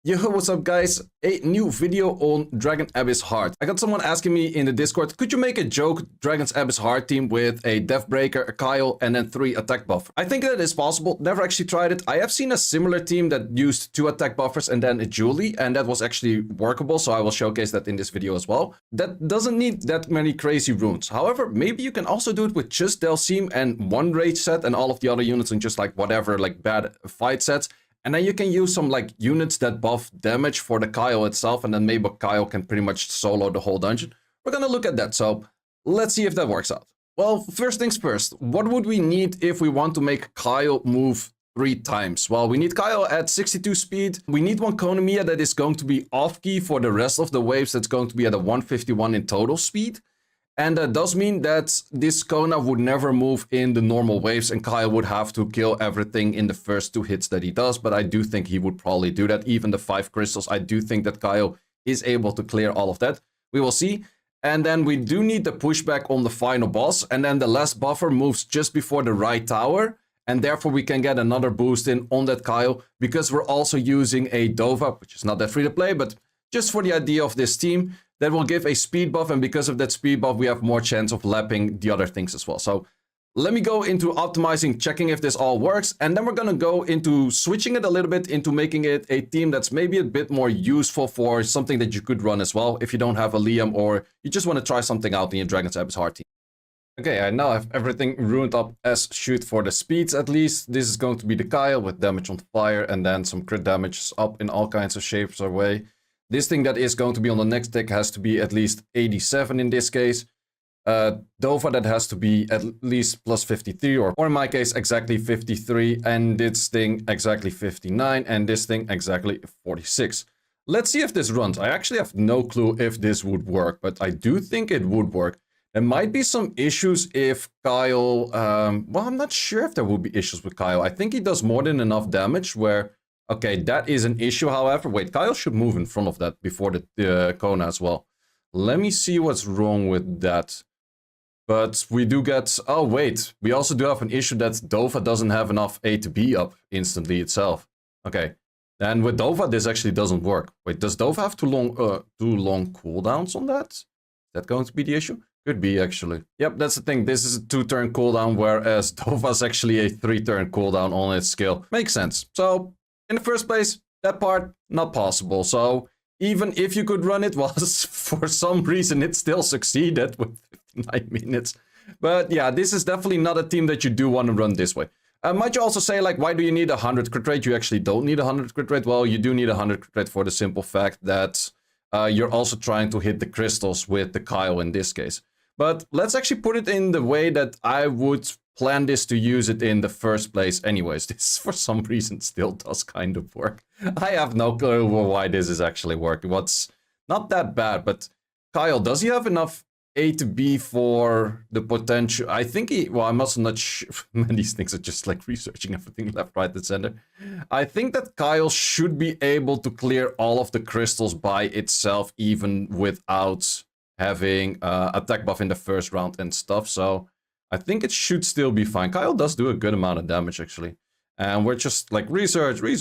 Yo, what's up guys? A new video on Dragon Abyss Heart. I got someone asking me in the Discord, could you make a joke Dragon's Abyss Heart team with a Deathbreaker, a Kyle, and then 3 attack buffer? I think that is possible. Never actually tried it. I have seen a similar team that used 2 attack buffers and then a Julie, and that was actually workable, so I will showcase that in this video as well. That doesn't need that many crazy runes. However, maybe you can also do it with just Dhalsim and 1 rage set and all of the other units and just like whatever, like bad fight sets. And then you can use some like units that buff damage for the Kyle itself, and then maybe Kyle can pretty much solo the whole dungeon. We're gonna look at that, so let's see if that works out. Well, first things first, what would we need if we want to make Kyle move 3 times? Well, we need Kyle at 62 speed. We need one Konomiya that is going to be off-key for the rest of the waves. That's going to be at a 151 in total speed. And that does mean that this Kona would never move in the normal waves and Kyle would have to kill everything in the first 2 hits that he does. But I do think he would probably do that. Even the 5 crystals, I do think that Kyle is able to clear all of that. We will see. And then we do need the pushback on the final boss. And then the last buffer moves just before the right tower. And therefore we can get another boost in on that Kyle. Because we're also using a Dova, which is not that free to play. But just for the idea of this team, that will give a speed buff, and because of that speed buff, we have more chance of lapping the other things as well. So let me go into optimizing, checking if this all works, and then we're going to go into switching it a little bit into making it a team that's maybe a bit more useful for something that you could run as well if you don't have a Liam or you just want to try something out in your Dragon's Abyss Heart team. Okay, I now have everything ruined up as shoot for the speeds at least. This is going to be the Kyle with damage on fire and then some crit damage up in all kinds of shapes or way. This thing that is going to be on the next deck has to be at least 87 in this case. Dova that has to be at least plus 53 or in my case exactly 53, and this thing exactly 59 and this thing exactly 46. Let's see if this runs. I actually have no clue if this would work, but I do think it would work. There might be some issues if Kyle... well, I'm not sure if there will be issues with Kyle. I think he does more than enough damage where... Okay, that is an issue, however. Wait, Kyle should move in front of that before the Kona as well. Let me see what's wrong with that. But we do get... Oh, wait. We also do have an issue that Dova doesn't have enough A to B up instantly itself. Okay. And with Dova, this actually doesn't work. Wait, does Dova have too long cooldowns on that? Is that going to be the issue? Could be, actually. Yep, that's the thing. This is a 2-turn cooldown, whereas Dova's actually a 3-turn cooldown on its skill. Makes sense. So... in the first place, that part, not possible. So even if you could run it, well, for some reason, it still succeeded with 59 minutes. But yeah, this is definitely not a team that you do want to run this way. Might you also say, like, why do you need 100 crit rate? You actually don't need 100 crit rate. Well, you do need 100 crit rate for the simple fact that you're also trying to hit the crystals with the Kyle in this case. But let's actually put it in the way that I would plan this to use it in the first place anyways. This for some reason still does kind of work. I have no clue why this is actually working. What's not that bad, but Kyle, does he have enough A to B for the potential? I think he, well, I must not man, these things are just like researching everything left, right, and center. I think that Kyle should be able to clear all of the crystals by itself, even without having attack buff in the first round and stuff, so I think it should still be fine. Kyle does do a good amount of damage, actually. And we're just like, research. We're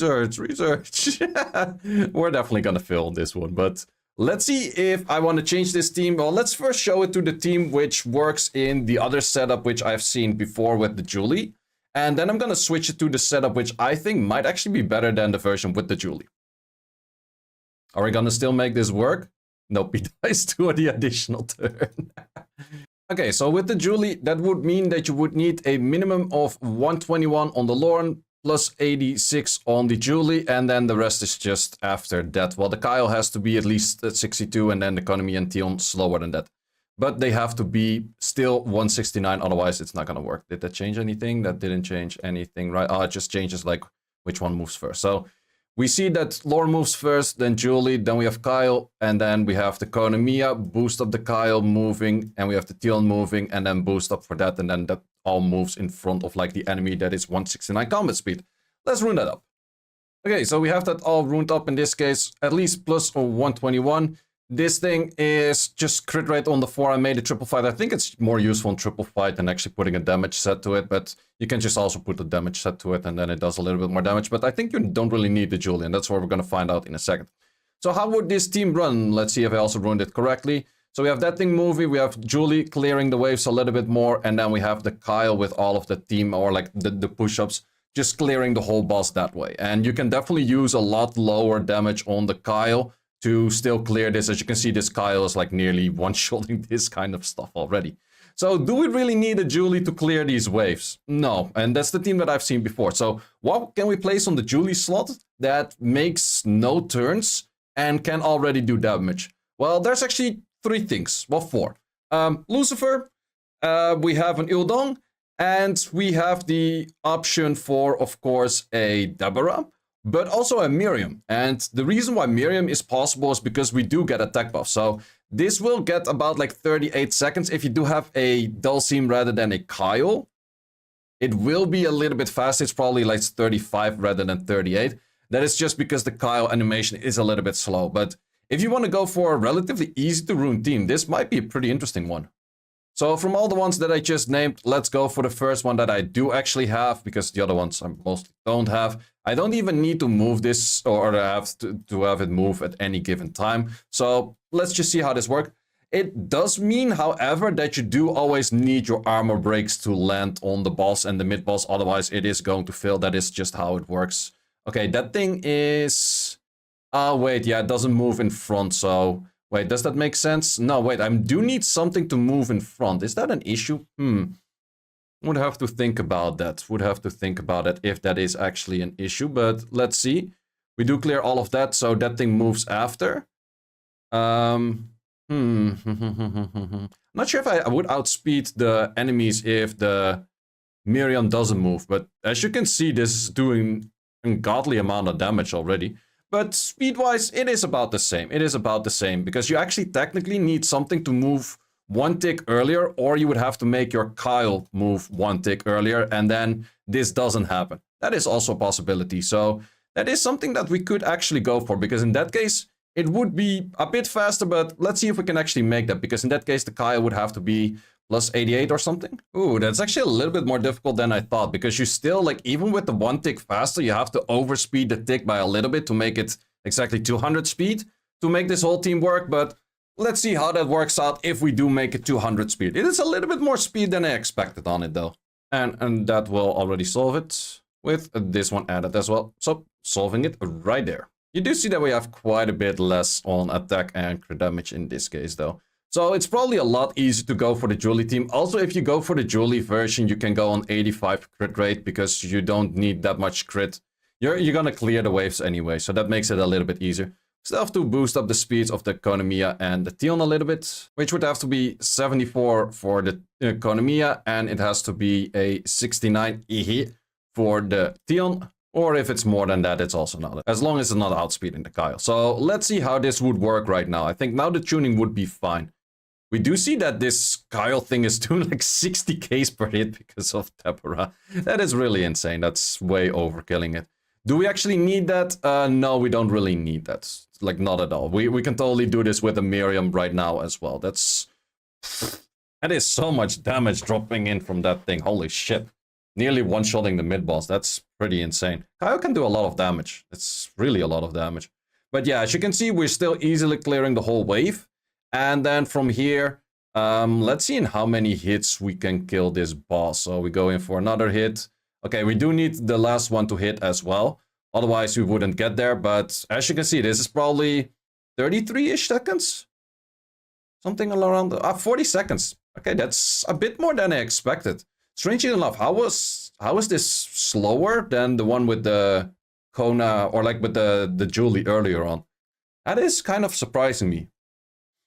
definitely gonna fail on this one. But let's see if I want to change this team. Well, let's first show it to the team which works in the other setup, which I've seen before with the Julie. And then I'm gonna switch it to the setup, which I think might actually be better than the version with the Julie. Are we gonna still make this work? Nope, he dies to the additional turn. Okay, so with the Julie, that would mean that you would need a minimum of 121 on the Lauren, plus 86 on the Julie, and then the rest is just after that. Well, the Kyle has to be at least at 62, and then the Konomi and Tion slower than that. But they have to be still 169, otherwise it's not gonna work. Did that change anything? That didn't change anything, right? Oh, it just changes like which one moves first. So we see that Lauren moves first, then Julie, then we have Kyle, and then we have the Konomiya, boost up the Kyle moving, and we have the Tion moving, and then boost up for that, and then that all moves in front of like the enemy that is 169 combat speed. Let's rune that up. Okay, so we have that all runed up in this case, at least plus 121. This thing is just crit rate on the 4. I made a triple fight. I think it's more useful in triple fight than actually putting a damage set to it, but you can just also put a damage set to it and then it does a little bit more damage. But I think you don't really need the Julie, and that's what we're going to find out in a second. So how would this team run? Let's see if I also ruined it correctly. So we have that thing moving, we have Julie clearing the waves a little bit more, and then we have the Kyle with all of the team, or like the push-ups, just clearing the whole boss that way. And you can definitely use a lot lower damage on the Kyle to still clear this. As you can see, this Kyle is like nearly one-shotting this kind of stuff already. So do we really need a Julie to clear these waves? No, and that's the team that I've seen before. So what can we place on the Julie slot that makes no turns and can already do damage? Well, there's actually 3 things. Well, 4. Lucifer, we have an Ildong, and we have the option for, of course, a Deborah, but also a Miriam. And the reason why Miriam is possible is because we do get attack buff. So this will get about like 38 seconds. If you do have a Dhalsim rather than a Kyle, it will be a little bit faster. It's probably like 35 rather than 38. That is just because the Kyle animation is a little bit slow. But if you want to go for a relatively easy to rune team, this might be a pretty interesting one. So from all the ones that I just named, let's go for the first one that I do actually have, because the other ones I mostly don't have. I don't even need to move this or have to have it move at any given time. So let's just see how this works. It does mean, however, that you do always need your armor breaks to land on the boss and the mid boss. Otherwise, it is going to fail. That is just how it works. Okay, that thing is... Oh, wait, yeah, it doesn't move in front, so... Wait, does that make sense? No, wait, I do need something to move in front. Is that an issue? Would have to think about that. Would have to think about it if that is actually an issue, but let's see. We do clear all of that, so that thing moves after. Not sure if I would outspeed the enemies if the Miriam doesn't move, but as you can see, this is doing an ungodly amount of damage already. But speed-wise, it is about the same. It is about the same, because you actually technically need something to move 1 tick earlier, or you would have to make your Kyle move 1 tick earlier, and then this doesn't happen. That is also a possibility. So that is something that we could actually go for, because in that case, it would be a bit faster, but let's see if we can actually make that, because in that case, the Kyle would have to be plus 88 or something. Ooh, that's actually a little bit more difficult than I thought, because you still, like, even with the 1 tick faster, you have to overspeed the tick by a little bit to make it exactly 200 speed to make this whole team work. But let's see how that works out if we do make it 200 speed. It is a little bit more speed than I expected on it, though. And that will already solve it with this one added as well. So solving it right there. You do see that we have quite a bit less on attack and crit damage in this case, though. So it's probably a lot easier to go for the Julie team. Also, if you go for the Julie version, you can go on 85 crit rate, because you don't need that much crit. You're gonna clear the waves anyway, so that makes it a little bit easier. Still have to boost up the speeds of the Konomiya and the Tion a little bit, which would have to be 74 for the Konomiya, and it has to be a 69 for the Tion. Or if it's more than that, it's also not. As long as it's not outspeeding the Kyle. So let's see how this would work right now. I think now the tuning would be fine. We do see that this Kyle thing is doing like 60 Ks per hit because of Deborah. That is really insane. That's way overkilling it. Do we actually need that? No, we don't really need that. Like, not at all. We can totally do this with a Miriam right now as well. That is so much damage dropping in from that thing. Holy shit. Nearly one-shotting the mid-boss. That's pretty insane. Kyle can do a lot of damage. It's really a lot of damage. But yeah, as you can see, we're still easily clearing the whole wave. And then from here, let's see in how many hits we can kill this boss. So we go in for another hit. Okay, we do need the last one to hit as well. Otherwise, we wouldn't get there. But as you can see, this is probably 33-ish seconds. Something around 40 seconds. Okay, that's a bit more than I expected. Strangely enough, how is this slower than the one with the Kona, or like with the Julie earlier on? That is kind of surprising me.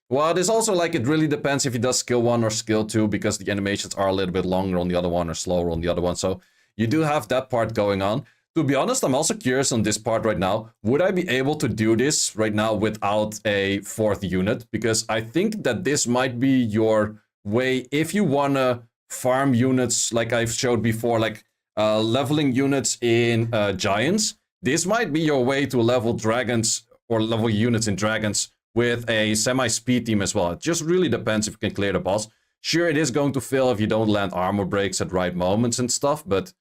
Well, it is also like, it really depends if he does skill 1 or skill 2, because the animations are a little bit longer on the other one or slower on the other one. So you do have that part going on. To be honest, I'm also curious on this part right now. Would I be able to do this right now without a 4th unit? Because I think that this might be your way if you want to farm units like I've showed before, like leveling units in Giants. This might be your way to level dragons or level units in dragons with a semi-speed team as well. It just really depends if you can clear the boss. Sure, it is going to fail if you don't land armor breaks at right moments and stuff, but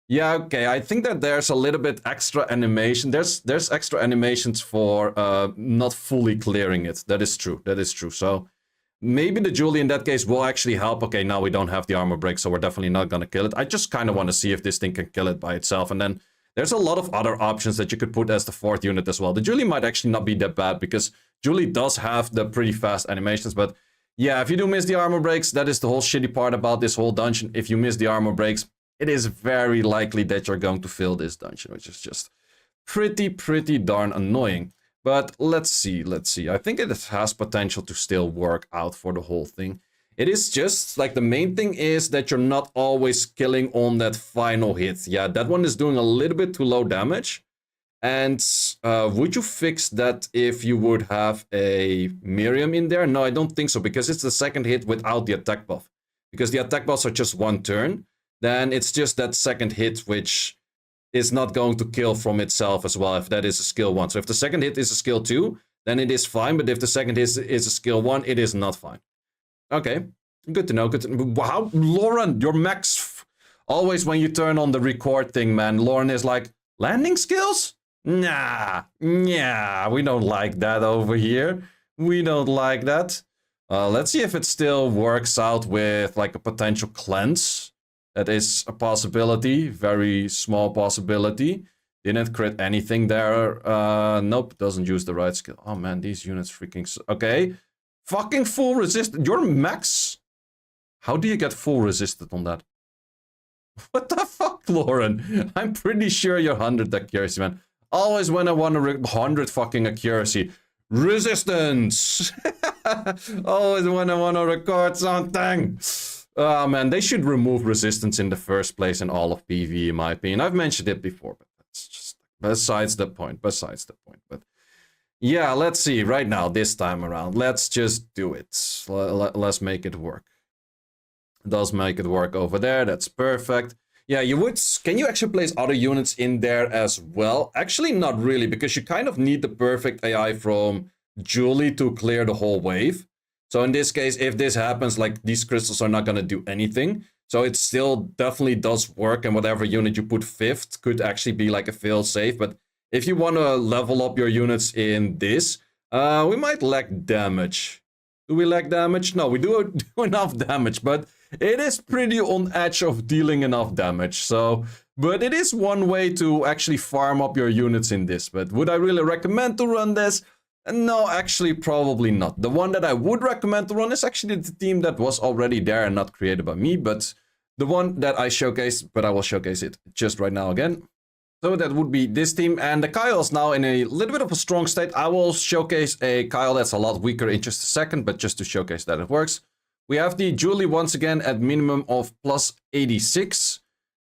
yeah, okay, I think that there's a little bit extra animation. There's extra animations for not fully clearing it. That is true, that is true. So maybe the Julie in that case will actually help. Okay, now we don't have the armor break, so we're definitely not gonna kill it. I just kind of want to see if this thing can kill it by itself, and then there's a lot of other options that you could put as the 4th unit as well. The Julie might actually not be that bad, because Julie does have the pretty fast animations, but yeah, if you do miss the armor breaks, that is the whole shitty part about this whole dungeon. If you miss the armor breaks, it is very likely that you're going to fail this dungeon, which is just pretty darn annoying. But let's see. I think it has potential to still work out for the whole thing. It is just, like, the main thing is that you're not always killing on that final hit. Yeah, that one is doing a little bit too low damage. And would you fix that if you would have a Miriam in there? No, I don't think so, because it's the 2nd hit without the attack buff. Because the attack buffs are just 1 turn, then it's just that 2nd hit which is not going to kill from itself as well, if that is a skill 1. So if the 2nd hit is a skill 2, then it is fine, but if the 2nd hit is a skill 1, it is not fine. Okay, good to know, good to know. Wow, Lauren, your max... Always when you turn on the record thing, man, Lauren is like, landing skills? Nah, we don't like that over here. We don't like that. Let's see if it still works out with, like, a potential cleanse. That is a possibility, very small possibility. Didn't crit anything there. Nope, doesn't use the right skill. Oh man, these units freaking... Okay, fucking full resist. Your max? How do you get full resisted on that? What the fuck, Lauren? I'm pretty sure you're 100 accuracy, man. Always when I want to 100 fucking accuracy. Resistance! Always when I want to record something. Oh man, they should remove resistance in the first place in all of PvE, in my opinion. I've mentioned it before, but that's just besides the point. But yeah, let's see right now, this time around. Let's just do it. Let's make it work. It does make it work over there. That's perfect. Yeah, you would... Can you actually place other units in there as well? Actually, not really, because you kind of need the perfect AI from Julie to clear the whole wave. So in this case, if this happens, like, these crystals are not going to do anything. So it still definitely does work, and whatever unit you put 5th could actually be like a fail-safe. But if you want to level up your units in this, we might lack damage. Do we lack damage? No, we do enough damage, but it is pretty on edge of dealing enough damage. So, but it is one way to actually farm up your units in this. But would I really recommend to run this? No, actually, probably not. The one that I would recommend to run is actually the team that was already there and not created by me, but the one that I showcased, but I will showcase it just right now again. So that would be this team, and the Kyle is now in a little bit of a strong state. I will showcase a Kyle that's a lot weaker in just a second, but just to showcase that it works. We have the Julie once again at minimum of plus 86,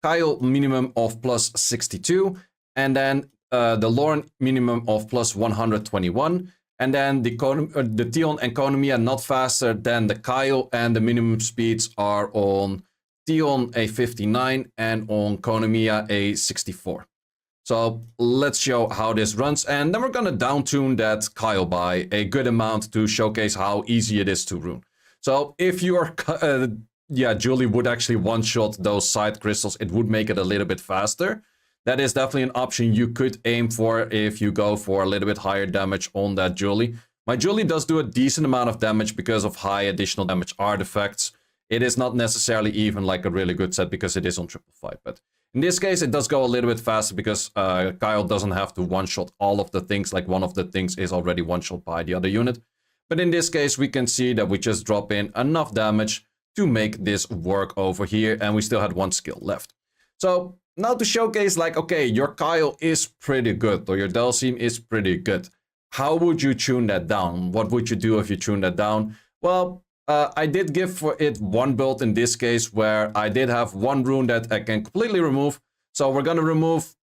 Kyle minimum of plus 62, and then the Lauren minimum of plus 121, and then the Tion and Konomiya not faster than the Kyle, and the minimum speeds are on Tion a 59 and on Konomiya a 64. So let's show how this runs, and then we're gonna downtune that Kyle by a good amount to showcase how easy it is to rune. So if your Julie would actually one-shot those side crystals, it would make it a little bit faster. That is definitely an option you could aim for if you go for a little bit higher damage on that Julie. My Julie does do a decent amount of damage because of high additional damage artifacts. It is not necessarily even like a really good set because it is on 555, but in this case it does go a little bit faster because Kyle doesn't have to one-shot all of the things, like one of the things is already one-shot by the other unit. But in this case we can see that we just drop in enough damage to make this work over here, and we still had one skill left. So now to showcase, like, okay, your Kyle is pretty good, or your Dhalsim is pretty good. How would you tune that down? What would you do if you tune that down? Well, I did give for it one build in this case where I did have one rune that I can completely remove. So we're gonna remove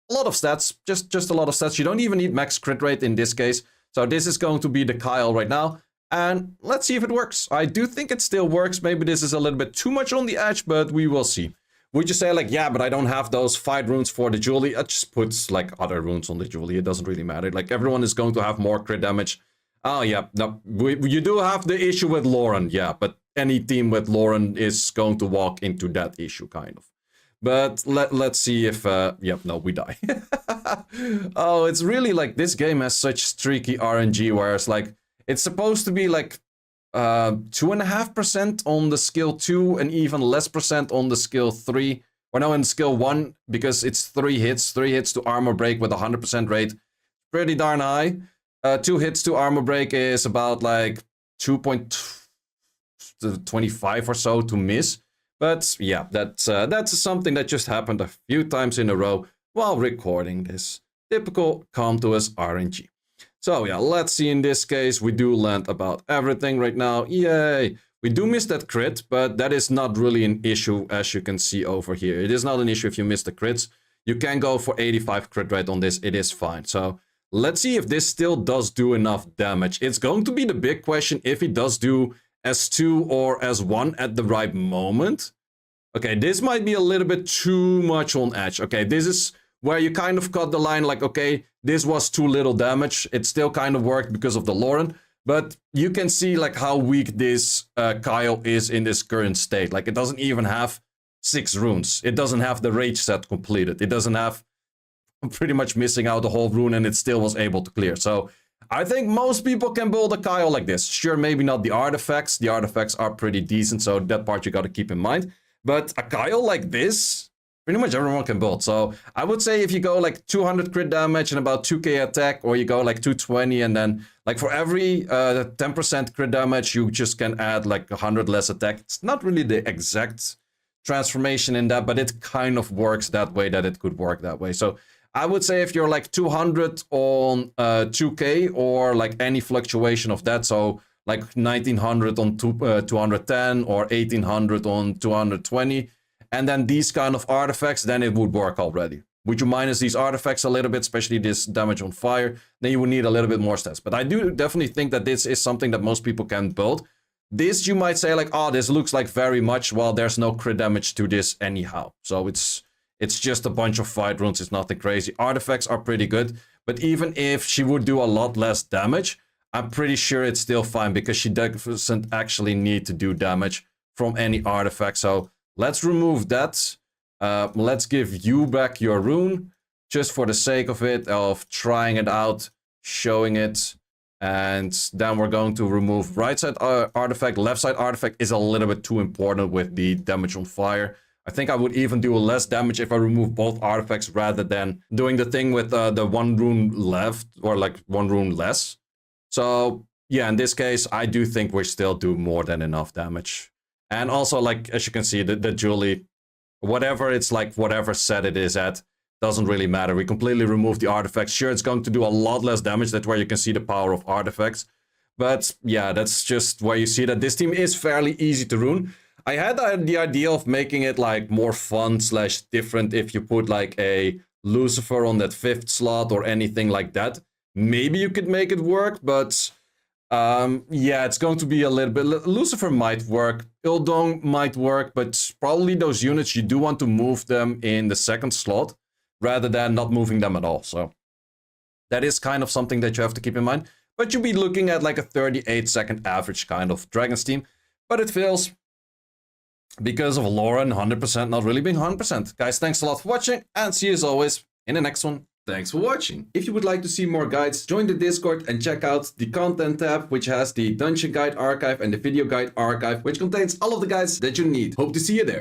a lot of stats, just a lot of stats. You don't even need max crit rate in this case. So this is going to be the Kyle right now. And let's see if it works. I do think it still works. Maybe this is a little bit too much on the edge, but we will see. Would you say, like, yeah, but I don't have those fight runes for the Julie? I just put, like, other runes on the Julie. It doesn't really matter. Like, everyone is going to have more crit damage. Oh, yeah. No, you do have the issue with Lauren, yeah, but any team with Lauren is going to walk into that issue, kind of. But let's see if... yep, no, we die. Oh, it's really like this game has such streaky RNG, where it's like, it's supposed to be like 2.5% on the skill 2 and even less percent on the skill 3. Or no, in skill 1, because it's 3 hits. 3 hits to armor break with 100% rate. Pretty darn high. 2 hits to armor break is about like 2.25 or so to miss. But yeah, that's something that just happened a few times in a row while recording this. Typical come to us RNG. So yeah, let's see. In this case, we do land about everything right now. Yay! We do miss that crit, but that is not really an issue, as you can see over here. It is not an issue if you miss the crits. You can go for 85 crit rate on this. It is fine. So let's see if this still does do enough damage. It's going to be the big question if it does do S2 or S1 at the right moment. Okay, this might be a little bit too much on edge. Okay, this is where you kind of cut the line like, okay, this was too little damage. It still kind of worked because of the Lauren. But you can see like how weak this Kyle is in this current state. Like it doesn't even have 6 runes. It doesn't have the rage set completed. It doesn't have pretty much missing out the whole rune, and it still was able to clear. So I think most people can build a Kyle like this. Sure, maybe not the artifacts. The artifacts are pretty decent, so that part you got to keep in mind. But a Kyle like this, pretty much everyone can build. So I would say if you go like 200 crit damage and about 2k attack, or you go like 220 and then like for every 10% crit damage, you just can add like 100 less attack. It's not really the exact transformation in that, but it kind of works that way, that it could work that way. So I would say if you're like 200 on 2k or like any fluctuation of that, so like 1900 on 210 or 1800 on 220, and then these kind of artifacts, then it would work already. Would you minus these artifacts a little bit, especially this damage on fire, then you would need a little bit more stats. But I do definitely think that this is something that most people can build. This you might say like, oh, this looks like very much, well, there's no crit damage to this anyhow. So it's just a bunch of fight runes, it's nothing crazy. Artifacts are pretty good, but even if she would do a lot less damage, I'm pretty sure it's still fine because she doesn't actually need to do damage from any artifact. So let's remove that. Let's give you back your rune, just for the sake of it, of trying it out, showing it. And then we're going to remove right side artifact. Left side artifact is a little bit too important with the damage on fire. I think I would even do less damage if I remove both artifacts rather than doing the thing with the 1 rune left or like 1 rune less. So yeah, in this case, I do think we still do more than enough damage. And also, like, as you can see, the Julie, whatever it's like, whatever set it is at, doesn't really matter. We completely remove the artifacts. Sure, it's going to do a lot less damage. That's where you can see the power of artifacts. But yeah, that's just where you see that this team is fairly easy to rune. I had the idea of making it like more fun / different if you put like a Lucifer on that 5th slot or anything like that. Maybe you could make it work, but yeah, it's going to be a little bit... Lucifer might work, Ildong might work, but probably those units, you do want to move them in the 2nd slot rather than not moving them at all. So that is kind of something that you have to keep in mind. But you'll be looking at like a 38-second average kind of Dragon's team. But it fails because of Lauren 100% not really being 100%. Guys, thanks a lot for watching, and see you as always in the next one. Thanks for watching. If you would like to see more guides, join the Discord and check out the content tab, which has the dungeon guide archive and the video guide archive, which contains all of the guides that you need. Hope to see you there.